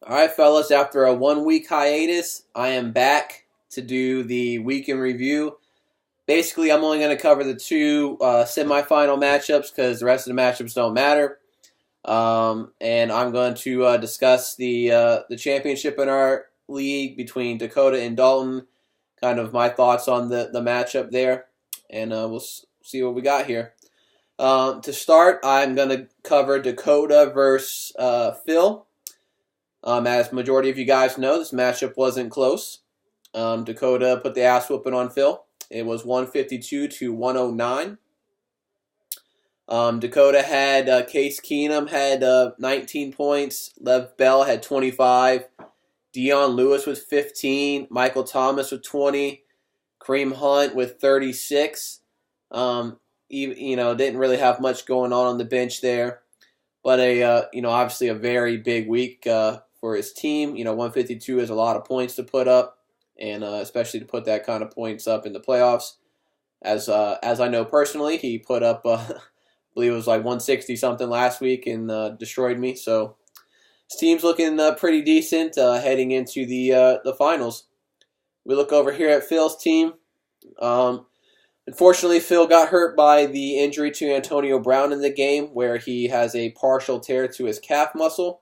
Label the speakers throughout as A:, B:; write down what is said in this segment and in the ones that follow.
A: All right, fellas, after a 1 week hiatus, I am back to do the week in review. Basically, I'm only going to cover the two semifinal matchups because the rest of the matchups don't matter. And I'm going to discuss the championship in our league between Dakota and Dalton, kind of my thoughts on the matchup there, and we'll see what we got here. To start, I'm going to cover Dakota versus Phil. As majority of you guys know, this matchup wasn't close. Dakota put the ass whooping on Phil. It was 152 to 109. Dakota had Case Keenum had 19 points. Lev Bell had 25. Dion Lewis with 15. Michael Thomas with 20. Kareem Hunt with 36. Didn't really have much going on the bench there, but obviously a very big week for his team. 152 is a lot of points to put up, and especially to put that kind of points up in the playoffs. As I know personally, he put up, I believe it was like 160 something last week and destroyed me. So his team's looking pretty decent heading into the finals. We look over here at Phil's team. Unfortunately, Phil got hurt by the injury to Antonio Brown in the game, where he has a partial tear to his calf muscle.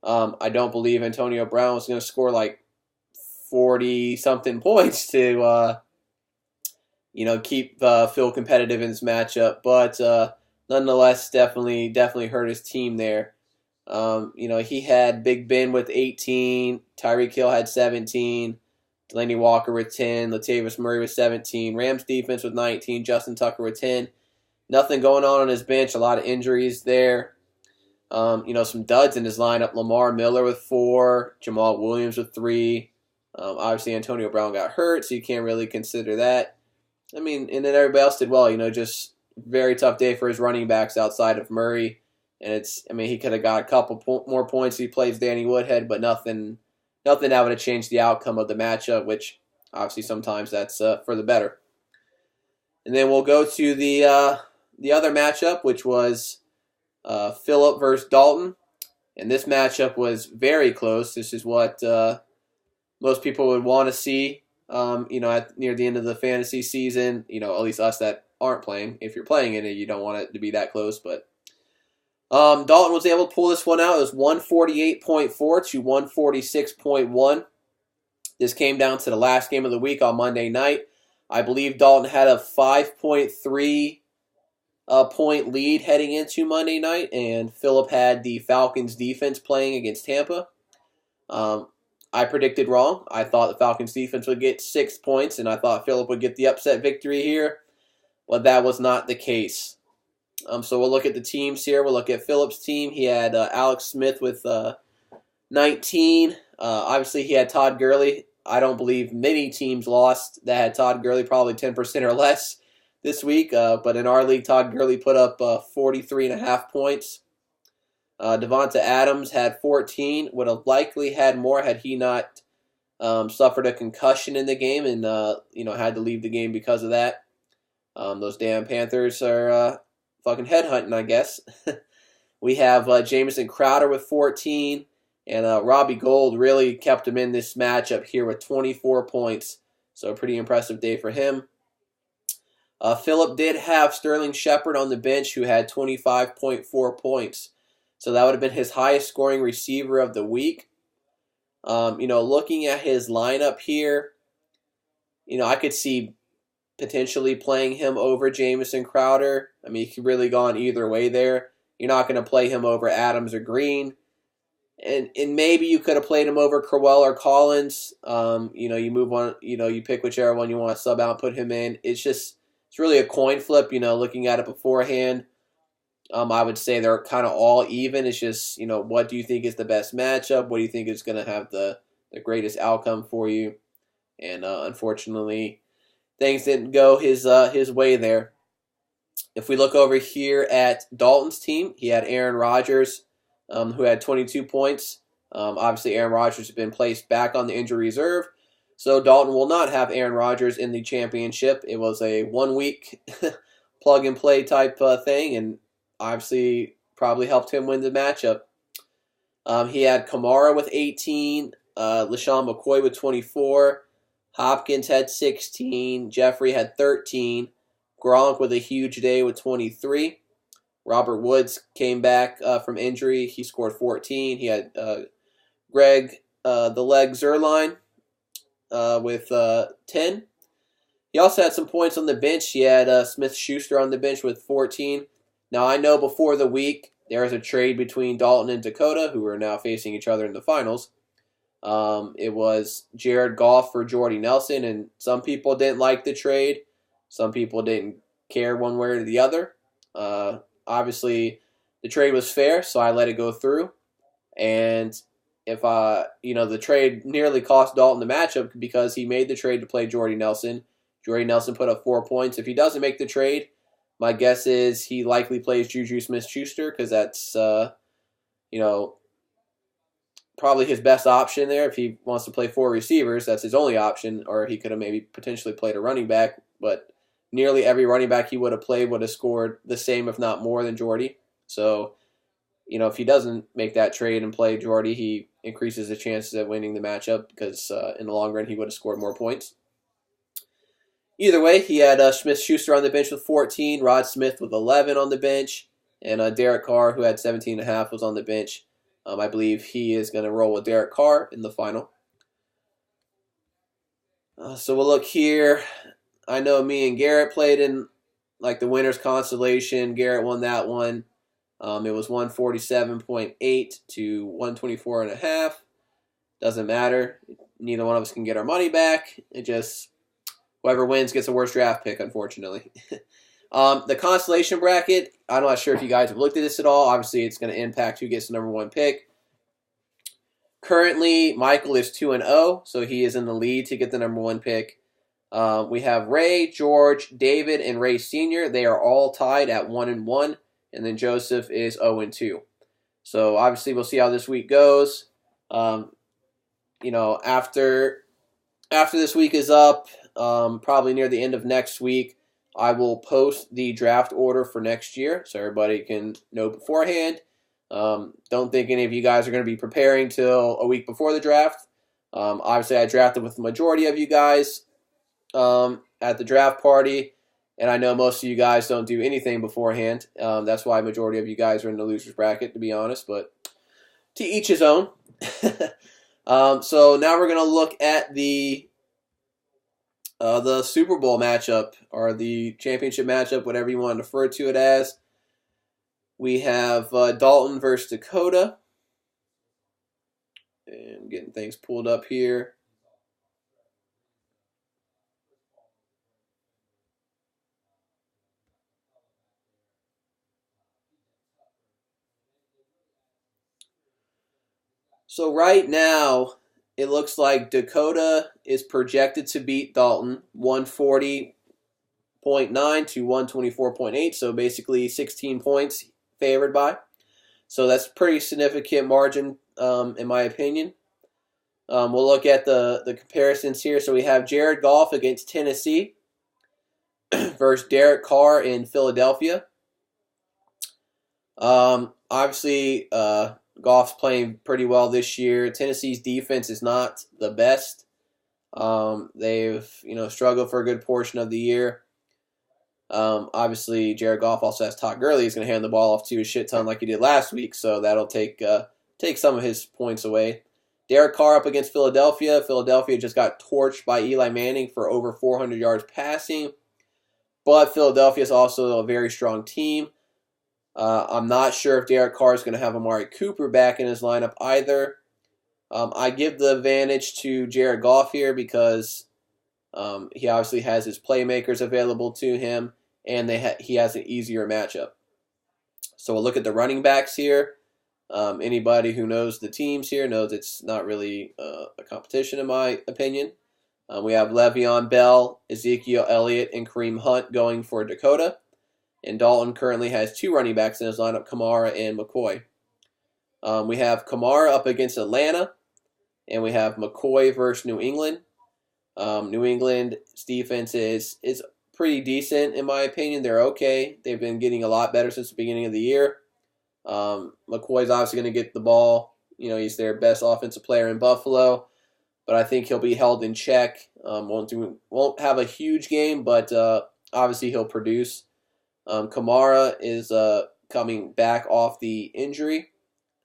A: I don't believe Antonio Brown was going to score like 40-something points to, keep Phil competitive in this matchup. But nonetheless, definitely hurt his team there. He had Big Ben with 18, Tyreek Hill had 17, Delaney Walker with 10, Latavius Murray with 17, Rams defense with 19, Justin Tucker with 10. Nothing going on his bench, a lot of injuries there. Some duds in his lineup. Lamar Miller with 4, Jamal Williams with 3. Obviously, Antonio Brown got hurt, so you can't really consider that. And then everybody else did well. Just very tough day for his running backs outside of Murray. And he could have got a couple more points if he plays Danny Woodhead, but nothing that would have changed the outcome of the matchup, which obviously sometimes that's for the better. And then we'll go to the other matchup, which was Philip versus Dalton. And this matchup was very close. This is what most people would want to see, near the end of the fantasy season. At least us that aren't playing. If you're playing in it, you don't want it to be that close, but Dalton was able to pull this one out. It was 148.4 to 146.1. This came down to the last game of the week on Monday night. I believe Dalton had a 5.3 point lead heading into Monday night, and Philip had the Falcons defense playing against Tampa. I predicted wrong. I thought the Falcons defense would get 6 points, and I thought Philip would get the upset victory here, but that was not the case. So we'll look at the teams here. We'll look at Phillips' team. He had Alex Smith with 19. Obviously, he had Todd Gurley. I don't believe many teams lost that had Todd Gurley, probably 10% or less this week. But in our league, Todd Gurley put up 43.5 points. Devonta Adams had 14. Would have likely had more had he not suffered a concussion in the game and had to leave the game because of that. Those damn Panthers are fucking headhunting, I guess. We have Jamison Crowder with 14, and Robbie Gould really kept him in this matchup here with 24 points. So a pretty impressive day for him. Philip did have Sterling Shepard on the bench, who had 25.4 points. So that would have been his highest scoring receiver of the week. Looking at his lineup here, I could see potentially playing him over Jamison Crowder. He could really gone either way there. You're not going to play him over Adams or Green. And maybe you could have played him over Crowell or Collins. You move on, you pick whichever one you want to sub out and put him in. It's really a coin flip, looking at it beforehand. I would say they're kind of all even. It's just, what do you think is the best matchup? What do you think is going to have the greatest outcome for you? And unfortunately, things didn't go his way there. If we look over here at Dalton's team, he had Aaron Rodgers, who had 22 points. Obviously, Aaron Rodgers has been placed back on the injury reserve, so Dalton will not have Aaron Rodgers in the championship. It was a 1 week plug-and-play type thing, and obviously probably helped him win the matchup. He had Kamara with 18, LaShawn McCoy with 24, Hopkins had 16, Jeffrey had 13, Gronk with a huge day with 23. Robert Woods came back from injury. He scored 14. He had Greg the Leg Zerline with 10. He also had some points on the bench. He had Smith-Schuster on the bench with 14. Now, I know before the week there was a trade between Dalton and Dakota, who are now facing each other in the finals. It was Jared Goff for Jordy Nelson, and some people didn't like the trade. Some people didn't care one way or the other. Obviously, the trade was fair, so I let it go through. And if the trade nearly cost Dalton the matchup because he made the trade to play Jordy Nelson. Jordy Nelson put up 4 points. If he doesn't make the trade, my guess is he likely plays Juju Smith-Schuster because that's probably his best option there. If he wants to play 4 receivers, that's his only option. Or he could have maybe potentially played a running back, but nearly every running back he would have played would have scored the same, if not more, than Jordy. So, if he doesn't make that trade and play Jordy, he increases the chances of winning the matchup because in the long run he would have scored more points. Either way, he had Smith-Schuster on the bench with 14, Rod Smith with 11 on the bench, and Derek Carr, who had 17.5, was on the bench. I believe he is going to roll with Derek Carr in the final. So we'll look here. I know me and Garrett played in the winner's consolation. Garrett won that one. It was 147.8 to 124.5. Doesn't matter. Neither one of us can get our money back. It just whoever wins gets a worse draft pick, unfortunately. The consolation bracket, I'm not sure if you guys have looked at this at all. Obviously, it's going to impact who gets the number 1 pick. Currently, Michael is 2-0, so he is in the lead to get the number 1 pick. We have Ray, George, David, and Ray Sr. They are all tied at 1-1, and then Joseph is 0-2. So obviously, we'll see how this week goes. After this week is up, probably near the end of next week, I will post the draft order for next year so everybody can know beforehand. Don't think any of you guys are going to be preparing till a week before the draft. Obviously, I drafted with the majority of you guys at the draft party, and I know most of you guys don't do anything beforehand. That's why a majority of you guys are in the loser's bracket, to be honest, but to each his own. So now we're going to look at the Super Bowl matchup, or the championship matchup, whatever you want to refer to it as. We have Dalton versus Dakota. And getting things pulled up here. So right now, it looks like Dakota is projected to beat Dalton 140.9 to 124.8, so basically 16 points favored by. So that's a pretty significant margin, in my opinion. We'll look at the comparisons here. So we have Jared Goff against Tennessee versus Derek Carr in Philadelphia. Obviously, Goff's playing pretty well this year. Tennessee's defense is not the best. They've struggled for a good portion of the year. Obviously, Jared Goff also has Todd Gurley. He's going to hand the ball off to a shit ton like he did last week, so that'll take some of his points away. Derek Carr up against Philadelphia. Philadelphia just got torched by Eli Manning for over 400 yards passing, but Philadelphia is also a very strong team. I'm not sure if Derek Carr is going to have Amari Cooper back in his lineup either. I give the advantage to Jared Goff here because he obviously has his playmakers available to him, and he has an easier matchup. So we'll look at the running backs here. Anybody who knows the teams here knows it's not really a competition in my opinion. We have Le'Veon Bell, Ezekiel Elliott, and Kareem Hunt going for Dakota. And Dalton currently has 2 running backs in his lineup, Kamara and McCoy. We have Kamara up against Atlanta, and we have McCoy versus New England. New England's defense is pretty decent, in my opinion. They're okay. They've been getting a lot better since the beginning of the year. McCoy's obviously going to get the ball He's their best offensive player in Buffalo, but I think he'll be held in check. Won't have a huge game, but obviously he'll produce. Kamara is coming back off the injury.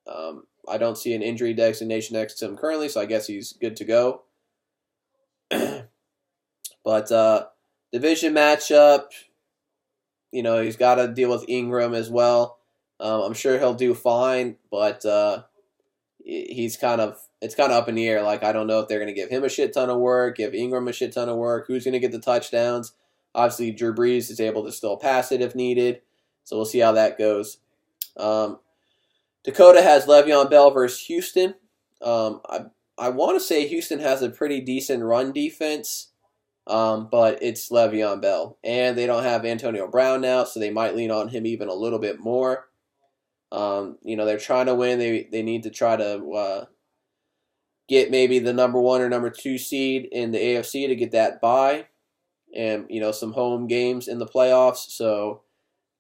A: I don't see an injury designation next to him currently, so I guess he's good to go. But division matchup, he's got to deal with Ingram as well. I'm sure he'll do fine, but it's kind of up in the air. Like, I don't know if they're going to give him a shit ton of work, give Ingram a shit ton of work. Who's going to get the touchdowns? Obviously, Drew Brees is able to still pass it if needed, so we'll see how that goes. Dakota has Le'Veon Bell versus Houston. I want to say Houston has a pretty decent run defense, but it's Le'Veon Bell. And they don't have Antonio Brown now, so they might lean on him even a little bit more. They're trying to win. They need to try to get maybe the number 1 or number 2 seed in the AFC to get that bye, and some home games in the playoffs. So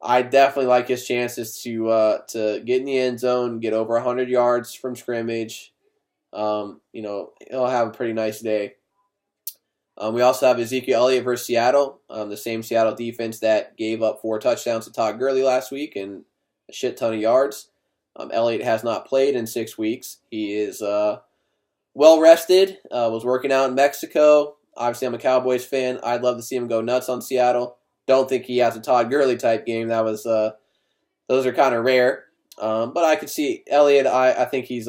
A: I definitely like his chances to get in the end zone, get over 100 yards from scrimmage. He'll have a pretty nice day. We also have Ezekiel Elliott versus Seattle, the same Seattle defense that gave up 4 touchdowns to Todd Gurley last week and a shit ton of yards. Elliott has not played in 6 weeks. He is well rested, was working out in Mexico. Obviously, I'm a Cowboys fan. I'd love to see him go nuts on Seattle. Don't think he has a Todd Gurley type game. Those are kind of rare. But I could see Elliott. I think you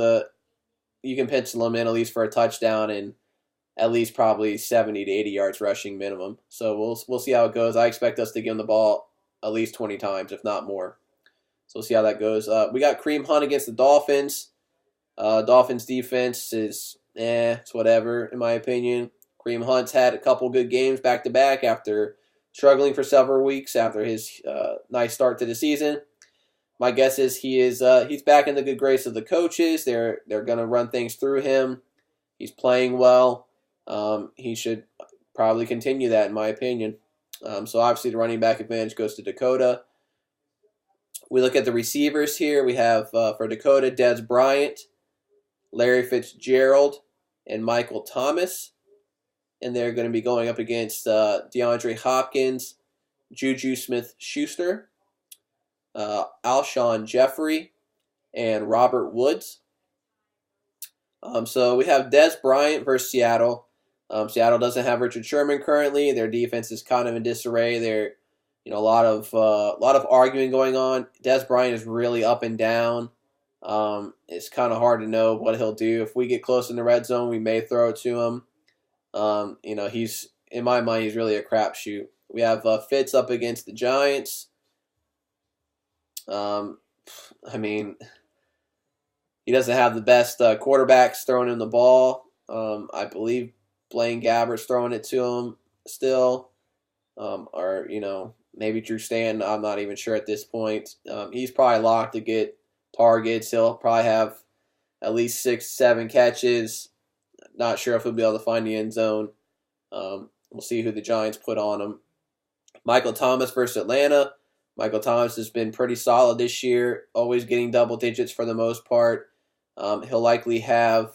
A: can pencil him in at least for a touchdown and at least probably 70 to 80 yards rushing minimum. So we'll see how it goes. I expect us to give him the ball at least 20 times, if not more. So we'll see how that goes. We got Kareem Hunt against the Dolphins. Dolphins defense is it's whatever in my opinion. Kareem Hunt's had a couple good games back to back after struggling for several weeks after his nice start to the season. My guess is he's back in the good grace of the coaches. They're going to run things through him. He's playing well. He should probably continue that, in my opinion. So obviously the running back advantage goes to Dakota. We look at the receivers here. We have for Dakota, Dez Bryant, Larry Fitzgerald, and Michael Thomas. And they're going to be going up against DeAndre Hopkins, Juju Smith-Schuster, Alshon Jeffrey, and Robert Woods. So we have Dez Bryant versus Seattle. Seattle doesn't have Richard Sherman currently. Their defense is kind of in disarray. They're a lot of arguing going on. Dez Bryant is really up and down. It's kind of hard to know what he'll do. If we get close in the red zone, we may throw it to him. He's, in my mind, he's really a crapshoot. We have Fitz up against the Giants. He doesn't have the best quarterbacks throwing him the ball. I believe Blaine Gabbert's throwing it to him still. Or maybe Drew Stanton. I'm not even sure at this point. He's probably locked to get targets. He'll probably have at least 6-7 catches. Not sure if he'll be able to find the end zone. We'll see who the Giants put on him. Michael Thomas versus Atlanta. Michael Thomas has been pretty solid this year, always getting double digits for the most part. He'll likely have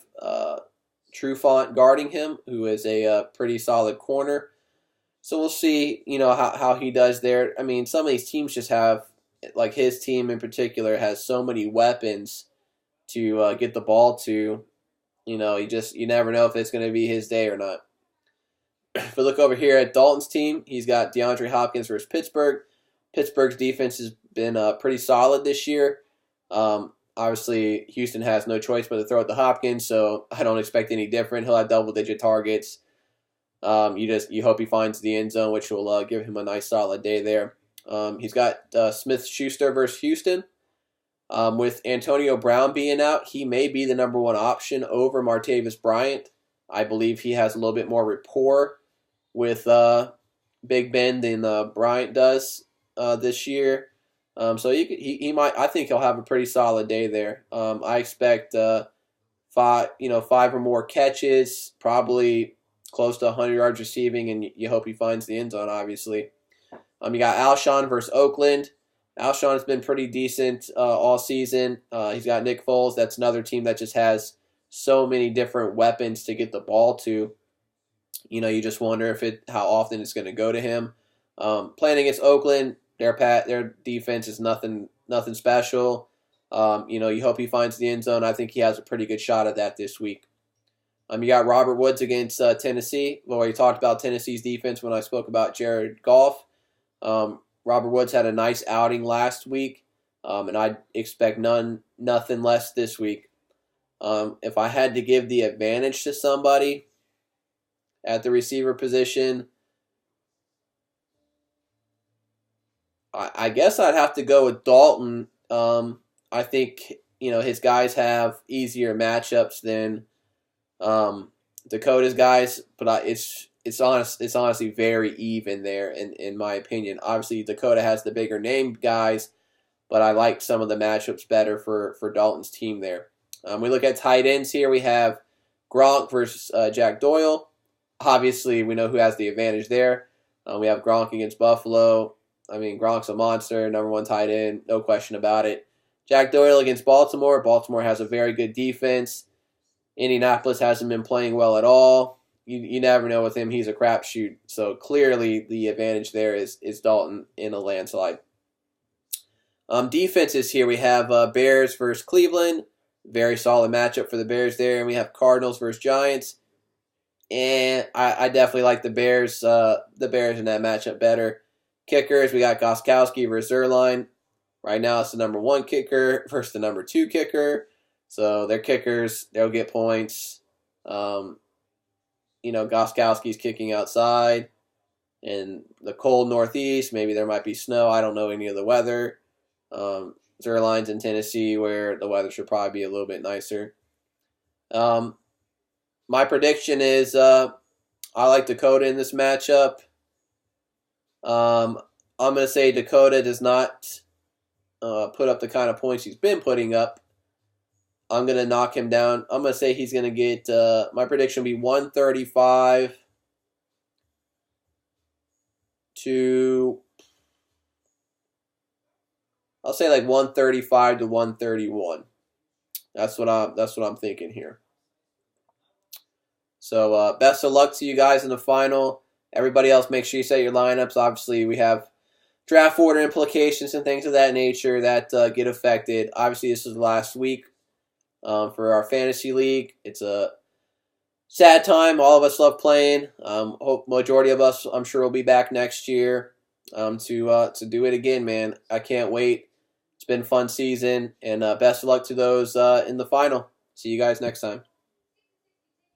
A: Trufant guarding him, who is a pretty solid corner. So we'll see, how he does there. I mean, some of these teams just have, like his team in particular, has so many weapons to get the ball to. You never know if it's going to be his day or not. If we look over here at Dalton's team, he's got DeAndre Hopkins versus Pittsburgh. Pittsburgh's defense has been pretty solid this year. Obviously, Houston has no choice but to throw it to Hopkins, so I don't expect any different. He'll have double-digit targets. You hope he finds the end zone, which will give him a nice solid day there. He's got Smith-Schuster versus Houston. With Antonio Brown being out, he may be the number 1 option over Martavis Bryant. I believe he has a little bit more rapport with Big Ben than Bryant does this year. So he might. I think he'll have a pretty solid day there. I expect 5 or more catches, probably close to 100 yards receiving, and you hope he finds the end zone. Obviously, you got Alshon versus Oakland. Alshon has been pretty decent all season. He's got Nick Foles. That's another team that just has so many different weapons to get the ball to. You just wonder how often it's going to go to him. Playing against Oakland, their defense is nothing special. You hope he finds the end zone. I think he has a pretty good shot at that this week. You got Robert Woods against Tennessee. Well, we talked about Tennessee's defense when I spoke about Jared Goff. Robert Woods had a nice outing last week, and I expect nothing less this week. If I had to give the advantage to somebody at the receiver position, I guess I'd have to go with Dalton. I think his guys have easier matchups than Dakota's guys, but it's honestly very even there in my opinion. Obviously, Dakota has the bigger name guys, but I like some of the matchups better for Dalton's team there. We look at tight ends here. We have Gronk versus Jack Doyle. Obviously, we know who has the advantage there. We have Gronk against Buffalo. I mean, Gronk's a monster, number one tight end, no question about it. Jack Doyle against Baltimore. Baltimore has a very good defense. Indianapolis hasn't been playing well at all. You never know with him. He's a crapshoot. So clearly the advantage there is Dalton in a landslide. Defenses here. We have Bears versus Cleveland. Very solid matchup for the Bears there. And we have Cardinals versus Giants. And I definitely like the Bears in that matchup better. Kickers, we got Gostkowski versus Zuerlein. Right now it's the number one kicker versus the number two kicker. So they're kickers. They'll get points. Gostkowski's kicking outside. In the cold Northeast, maybe there might be snow. I don't know any of the weather. Zuerlein's in Tennessee where the weather should probably be a little bit nicer. My prediction is I like Dakota in this matchup. I'm going to say Dakota does not put up the kind of points he's been putting up. I'm going to knock him down. I'm going to say he's going to get, my prediction will be 135 to, I'll say like 135 to 131. That's what I'm thinking here. So best of luck to you guys in the final. Everybody else, make sure you set your lineups. Obviously, we have draft order implications and things of that nature that get affected. Obviously, this is the last week for our fantasy league. It's a sad time. All of us love playing. Hope majority of us, I'm sure, will be back next year to do it again, man. I can't wait. It's been a fun season, and best of luck to those in the final. See you guys next time.